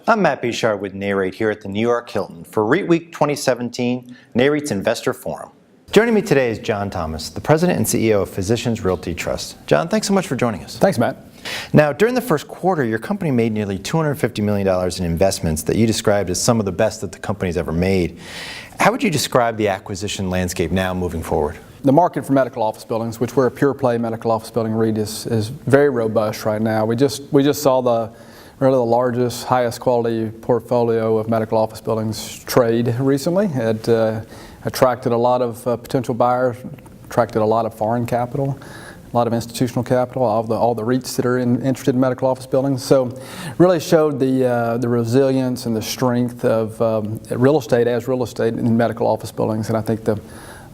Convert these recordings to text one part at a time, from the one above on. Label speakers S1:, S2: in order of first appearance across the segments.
S1: I'm Matt Bouchard with NAREIT here at the New York Hilton for REIT Week 2017, NAREIT's Investor Forum. Joining me today is John Thomas, the President and CEO of Physicians Realty Trust. John, thanks so much for joining us.
S2: Thanks, Matt.
S1: Now, during the first quarter, your company made nearly $250 million in investments that you described as some of the best that the company's ever made. How would you describe the acquisition landscape now moving forward?
S2: The market for medical office buildings, which we're a pure play medical office building REIT, is very robust right now. We just saw the largest, highest quality portfolio of medical office buildings trade recently. It attracted a lot of potential buyers, attracted a lot of foreign capital, a lot of institutional capital, all the REITs that are interested in medical office buildings. So really showed the resilience and the strength of real estate in medical office buildings. And I think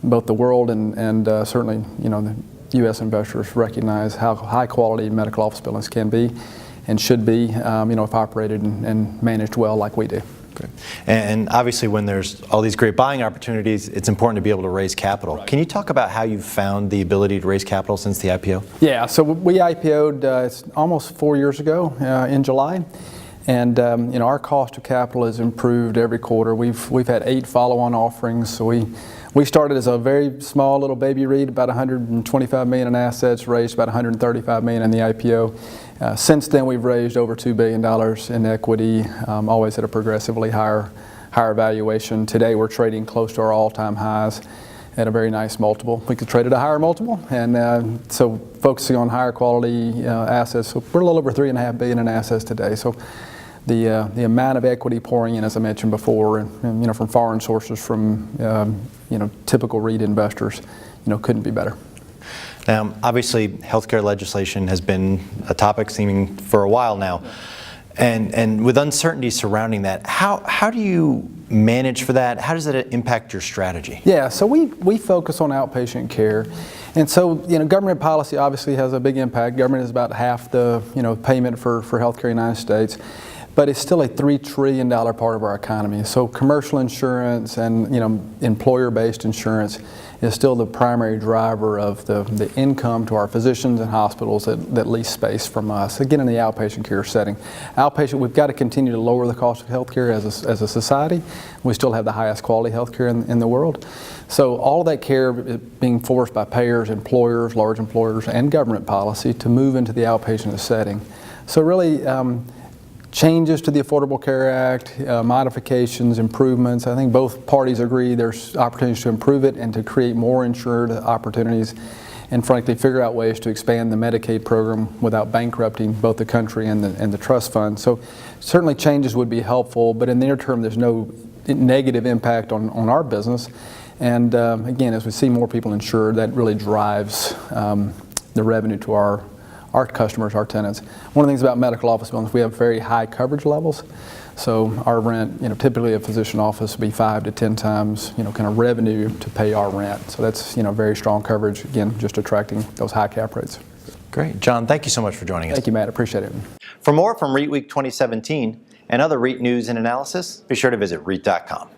S2: both the world and certainly the U.S. investors recognize how high quality medical office buildings can be and should be, if operated and managed well like we do.
S1: Great. And obviously when there's all these great buying opportunities, it's important to be able to raise capital. Right. Can you talk about how you've found the ability to raise capital since the IPO?
S2: Yeah, so we IPO'd it's almost 4 years ago in July. And our cost of capital has improved every quarter. We've had 8 follow-on offerings. So we started as a very small little baby REIT, about $125 million in assets, raised about $135 million in the IPO. Since then, we've raised over $2 billion in equity, always at a progressively higher valuation. Today, we're trading close to our all-time highs at a very nice multiple. We could trade at a higher multiple, and so focusing on higher quality assets. So we're a little over $3.5 billion in assets today. So the amount of equity pouring in, as I mentioned before, and from foreign sources, from typical REIT investors, couldn't be better.
S1: Now, obviously, healthcare legislation has been a topic seeming for a while now, and with uncertainty surrounding that, how do you manage for that? How does that impact your strategy?
S2: Yeah, so we focus on outpatient care, and so government policy obviously has a big impact. Government is about half the payment for healthcare in the United States. But it's still a $3 trillion part of our economy. So commercial insurance and employer-based insurance is still the primary driver of the income to our physicians and hospitals that lease space from us. Again, in the outpatient care setting, we've got to continue to lower the cost of healthcare as a society. We still have the highest quality healthcare in the world. So all of that care is being forced by payers, employers, large employers, and government policy to move into the outpatient setting. So really. Changes to the Affordable Care Act, modifications, improvements. I think both parties agree there's opportunities to improve it and to create more insured opportunities, and frankly figure out ways to expand the Medicaid program without bankrupting both the country and the trust fund. So certainly changes would be helpful, but in the near term there's no negative impact on our business. And again, as we see more people insured, that really drives the revenue to our customers, our tenants. One of the things about medical office buildings, we have very high coverage levels. So our rent, typically a physician office would be 5 to 10 times, kind of revenue to pay our rent. So that's, very strong coverage. Again, just attracting those high cap rates.
S1: Great. John, thank you so much for joining us.
S2: Thank you, Matt. Appreciate it.
S1: For more from REIT Week 2017 and other REIT news and analysis, be sure to visit REIT.com.